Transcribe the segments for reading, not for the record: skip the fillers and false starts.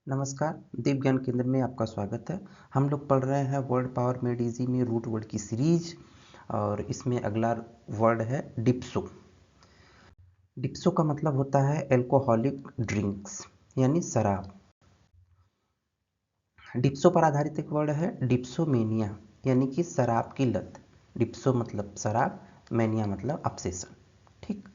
नमस्कार, दीप ज्ञान केंद्र में आपका स्वागत है। हम लोग पढ़ रहे हैं वर्ड पावर मेड इजी में रूट वर्ड की सीरीज और इसमें अगला वर्ड है डिप्सो। डिप्सो का मतलब होता है एल्कोहलिक ड्रिंक्स यानी शराब। डिप्सो पर आधारित एक वर्ड है डिप्सोमेनिया यानी कि शराब की लत। डिप्सो मतलब शराब, मेनिया मतलब ऑब्सेशन। ठीक।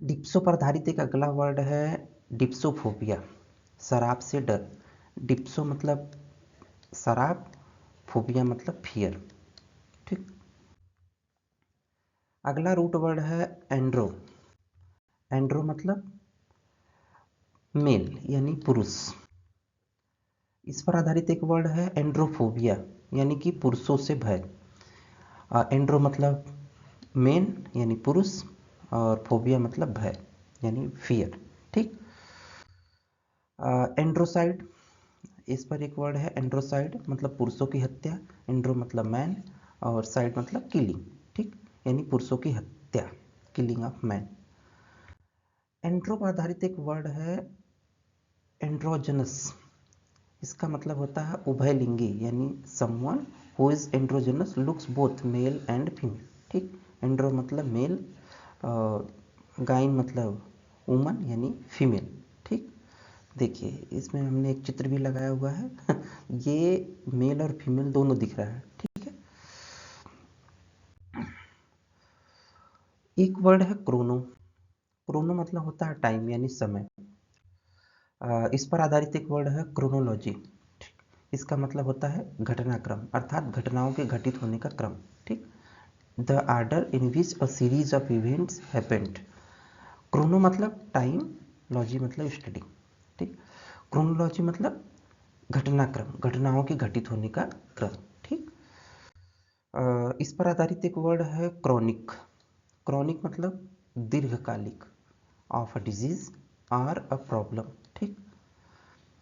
डिप्सो पर आधारित एक अगला वर्ड है डिप्सोफोबिया, शराब से डर। डिप्सो मतलब शराब, फोबिया मतलब फियर। ठीक। अगला रूट वर्ड है एंड्रो। एंड्रो मतलब मेल यानी पुरुष। इस पर आधारित एक वर्ड है एंड्रोफोबिया यानी कि पुरुषों से भय। एंड्रो मतलब मेन यानी पुरुष और फोबिया मतलब भय यानी फियर। ठीक। एंड्रोसाइड, इस पर एक वर्ड है एंड्रोसाइड मतलब पुरुषों की हत्या। एंड्रो मतलब मैन और साइड मतलब किलिंग। ठीक, यानी पुरुषों की हत्या, किलिंग ऑफ मैन। एंड्रो पर आधारित एक वर्ड है एंड्रोजनस। इसका मतलब होता है उभयलिंगी यानी someone who is androgynous looks both male and female. ठीक, एंड्रो मतलब मेल और गाइन मतलब वुमन यानी फीमेल। ठीक। देखिए इसमें हमने एक चित्र भी लगाया हुआ है ये मेल और फीमेल दोनों दिख रहा है। ठीक है। एक वर्ड है क्रोनो। क्रोनो मतलब होता है टाइम यानी समय। इस पर आधारित एक वर्ड है क्रोनोलॉजी। इसका मतलब होता है घटनाक्रम अर्थात घटनाओं के घटित होने का क्रम। ठीक, the order in which a series of events happened. Chrono मतलब टाइम, लॉजी मतलब स्टडी। ठीक, क्रोनोलॉजी मतलब घटनाक्रम, घटनाओं के घटित होने का क्रम। ठीक। इस पर आधारित एक वर्ड है क्रॉनिक। क्रॉनिक मतलब दीर्घकालिक, ऑफ अ डिजीज और अ प्रॉब्लम। ठीक,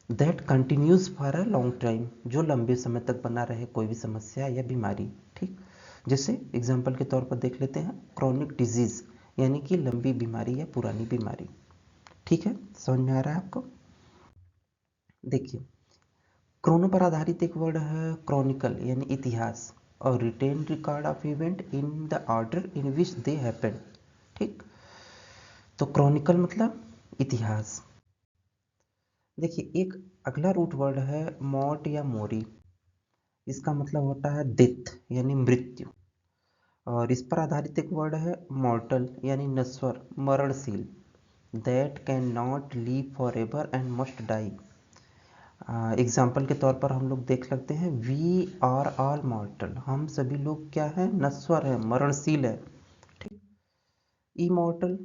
that continues for a long time, जो लंबे समय तक बना रहे कोई भी समस्या या बीमारी। ठीक, जैसे एग्जाम्पल के तौर पर देख लेते हैं क्रॉनिक डिजीज यानी कि लंबी बीमारी या पुरानी बीमारी। ठीक है, समझ में आ रहा है आपको? देखिए क्रोनो पर आधारित एक वर्ड है क्रॉनिकल यानी इतिहास और written record of event in the order in which they happen. ठीक, तो क्रॉनिकल मतलब इतिहास। देखिए एक अगला रूट वर्ड है मॉट या मोरी। इसका मतलब होता है डेथ यानी मृत्यु और इस पर आधारित एक वर्ड है मॉर्टल यानी नश्वर, मरणशील। That can not live for ever and must die. Example के तौर पर हम लोग देख सकते हैं वी आर ऑल मॉर्टल, हम सभी लोग क्या हैं, नश्वर हैं, मरणशील है। ठीक। इमॉर्टल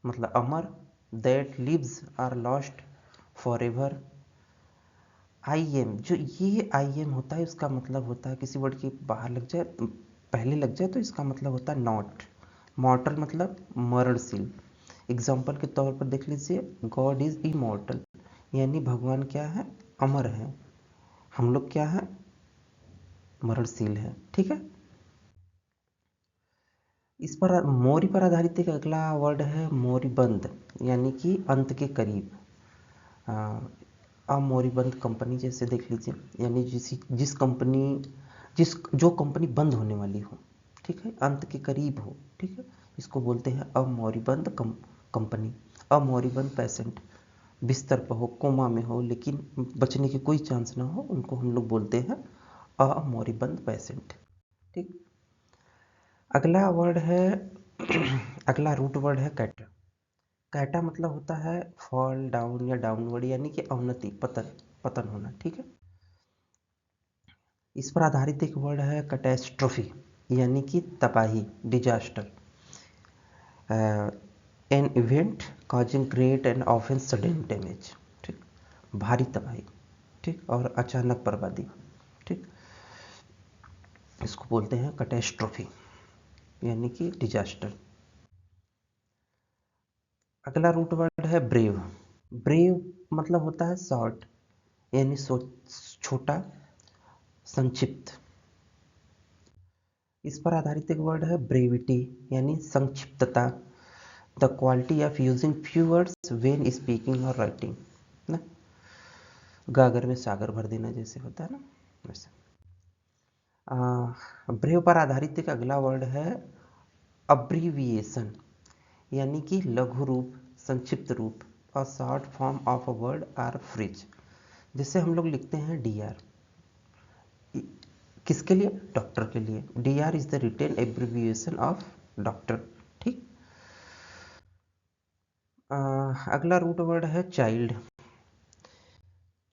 मतलब अमर। That lives are lost for ever. I am, जो ये आई एम होता है उसका मतलब होता है किसी वर्ड के बाहर लग जाए, पहले लग जाए तो इसका मतलब होता है नॉट। मॉर्टल मतलब मरणशील। एग्जाम्पल के तौर पर देख लीजिए गॉड इज इमॉर्टल यानी भगवान क्या है, अमर है। हम लोग क्या है, मरणशील है। ठीक है। इस पर मोरी पर आधारित एक अगला वर्ड है मोरीबंद यानी कि अंत के करीब। मोरीबंद कंपनी जैसे देख लीजिए यानी जिस कंपनी जिस जो कंपनी बंद होने वाली हो। ठीक है, अंत के करीब हो। ठीक है, इसको बोलते हैं अमोरीबंद कंपनी। अमोरीबंद पेशेंट बिस्तर पर हो, कोमा में हो लेकिन बचने की कोई चांस ना हो, उनको हम लोग बोलते हैं अमोरीबंद पेशेंट। ठीक। अगला वर्ड है अगला रूट वर्ड है कैटा। कैटा मतलब होता है फॉल डाउन या डाउनवर्ड यानी कि अवनति, पतन, पतन होना। ठीक है। इस पर आधारित एक वर्ड है कैटास्ट्रोफी यानी कि तबाही, disaster. An event causing great and often sudden damage. ठीक, भारी तबाही। ठीक, और अचानक बर्बादी। ठीक, इसको बोलते हैं कैटास्ट्रोफी यानी कि डिजास्टर। अगला रूट वर्ड है ब्रेव। ब्रेव मतलब होता है शॉर्ट यानी छोटा, संक्षिप्त। इस पर आधारित एक वर्ड है ब्रेविटी यानी संक्षिप्तता। The quality of using few words when speaking और राइटिंग ना, गागर में सागर भर देना जैसे होता है ना वैसे। ब्रेव पर आधारित एक अगला वर्ड है अब्रीविएशन, यानी कि लघु रूप, संक्षिप्त रूप, और short form of a word or phrase. जैसे हम लोग लिखते हैं डी आर, किसके लिए? डॉक्टर के लिए। D R is the written abbreviation of doctor. ठीक। अगला रूट वर्ड है चाइल्ड।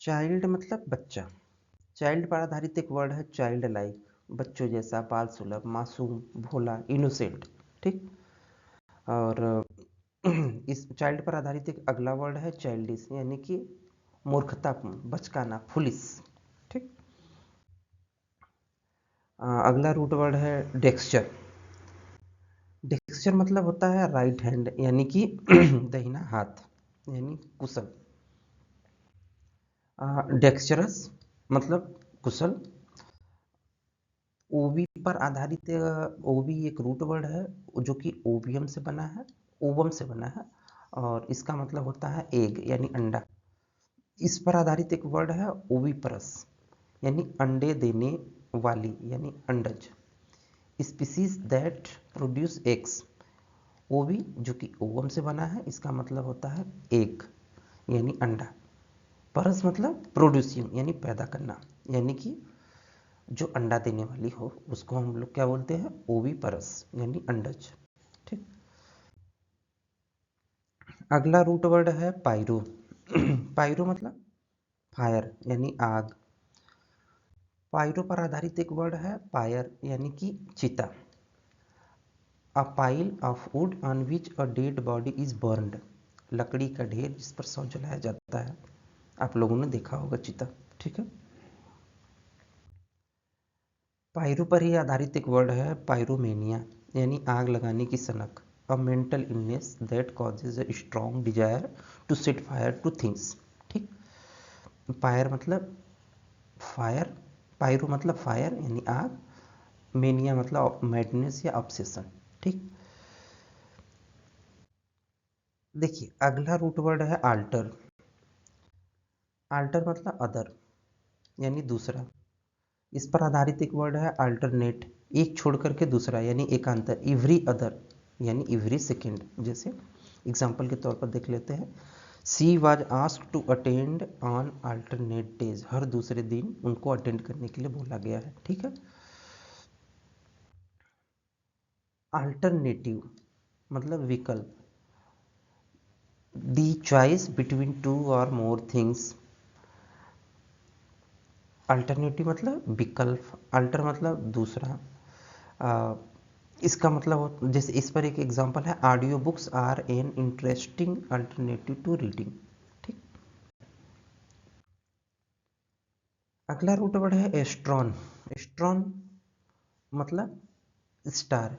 चाइल्ड मतलब बच्चा। चाइल्ड पर आधारित एक वर्ड है चाइल्ड लाइक, बच्चों जैसा, बाल सुलभ, मासूम, भोला, इनोसेंट। ठीक। और इस चाइल्ड पर आधारित एक अगला वर्ड है चाइल्डिश, यानी कि मूर्खतापूर्ण, बचकाना, फुलिस। ठीक। अगला रूट वर्ड है डेक्सचर। डेक्सचर मतलब होता है राइट हैंड, यानी कि दाहिना हाथ, यानी कुशल। डेक्सचरस मतलब कुशल। ओवी पर आधारित ओवी एक रूट वर्ड है जो कि ओवियम से बना है, ओवम से बना है, और इसका मतलब होता है एग यानी अंडा। इस पर आधारित एक वर्ड है ओविपरस, यानी अंडे देने वाली, यानी अंडज। Species that produce eggs. Ovi जो कि ओवम से बना है, इसका मतलब होता है एग यानी अंडा। परस मतलब प्रोड्यूसिंग यानी पैदा करना, यानी कि जो अंडा देने वाली हो उसको हम लोग क्या बोलते हैं? ओवी परस यानी अंडज। ठीक। अगला रूट वर्ड है पायरो। पायरो मतलब फायर यानी आग। पायरो पर आधारित एक वर्ड है पायर, यानी कि चिता। A pile of would on which a dead body is burned. लकड़ी का ढेर जिस पर शव जलाया जाता है, आप लोगों ने देखा होगा चिता। ठीक है। पायरो पर ही आधारित एक वर्ड है पायरोमेनिया, यानी आग लगाने की सनक। A mental illness that causes a strong desire to set fire to things. ठीक। पायर मतलब फायर, पायरो मतलब फायर यानी आग, मेनिया मतलब मैडनेस या ऑब्सेशन। ठीक। देखिए अगला रूट वर्ड है आल्टर। आल्टर मतलब अदर यानी दूसरा। इस पर आधारित एक वर्ड है अल्टरनेट, एक छोड़ करके दूसरा यानी एकांतर। इवरी अदर यानी इवरी सेकेंड। जैसे एग्जाम्पल के तौर पर देख लेते हैं, she was asked to attend on alternate days. हर दूसरे दिन उनको अटेंड करने के लिए बोला गया है। ठीक है। अल्टरनेटिव मतलब विकल्प, दी चॉइस बिटवीन टू और मोर थिंग्स। अल्टरनेटिव मतलब विकल्प, अल्टर मतलब दूसरा। इसका मतलब जैसे इस पर एक एग्जांपल है, audio books are an interesting alternative to reading. ठीक। अगला रूट वर्ड है एस्ट्रॉन। एस्ट्रॉन मतलब स्टार,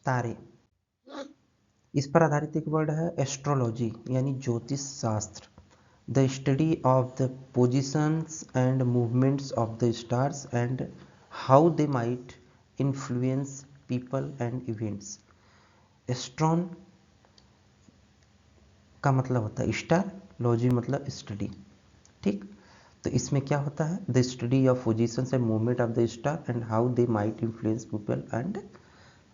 तारे। इस पर आधारित एक वर्ड है एस्ट्रोलॉजी, यानी ज्योतिष शास्त्र। The study of the positions and movements of the stars and how they might influence people and events. एस्ट्रॉन का मतलब होता है स्टार, लॉजी मतलब स्टडी। ठीक। तो इसमें क्या होता है? The study of positions and movement of the star and how they might influence people and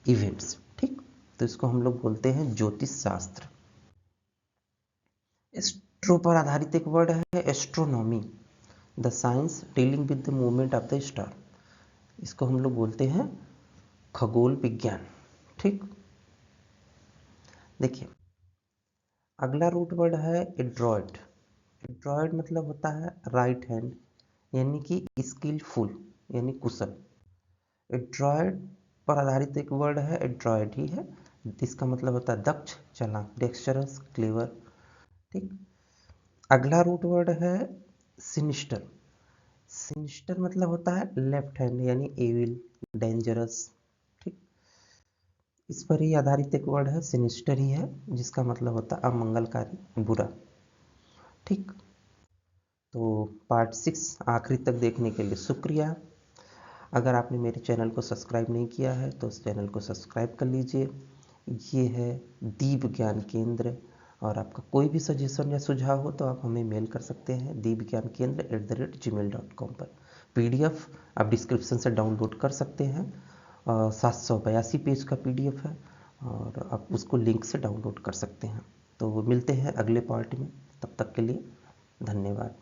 events. ठीक। तो इसको हम लोग बोलते हैं ज्योतिष शास्त्र। एस्ट्रो पर आधारित एक वर्ड है astronomy, the science dealing with the movement of the star. इसको हम लोग बोलते हैं खगोल विज्ञान। ठीक। देखिए अगला रूट वर्ड है एड्रॉयड। एड्रॉयड मतलब होता है राइट हैंड, यानी कि स्किलफुल यानी कुशल। एड्रॉयड पर आधारित एक वर्ड है एड्रॉयड ही है, इसका मतलब होता है दक्ष, चालाक, डेक्स्चरस, क्लेवर। ठीक। अगला रूट वर्ड है सिनिस्टर। सिनिस्टर मतलब होता है लेफ्ट हैंड यानी एविल, डेंजरस। ठीक। इस पर ही आधारित एक वर्ड है सिनिस्टर ही है, जिसका मतलब होता है अमंगलकारी, बुरा। ठीक। तो पार्ट 6 आखिरी तक देखने के लिए शुक्रिया। अगर आपने मेरे चैनल को सब्सक्राइब नहीं किया है तो उस चैनल को सब्सक्राइब कर लीजिए। ये है दीप ज्ञान केंद्र। और आपका कोई भी सजेशन या सुझाव हो तो आप हमें मेल कर सकते हैं deepgyankendra@gmail.com पर। PDF आप डिस्क्रिप्शन से डाउनलोड कर सकते हैं। 782 पेज का PDF है और आप उसको लिंक से डाउनलोड कर सकते हैं। तो मिलते हैं अगले पार्ट में, तब तक के लिए धन्यवाद।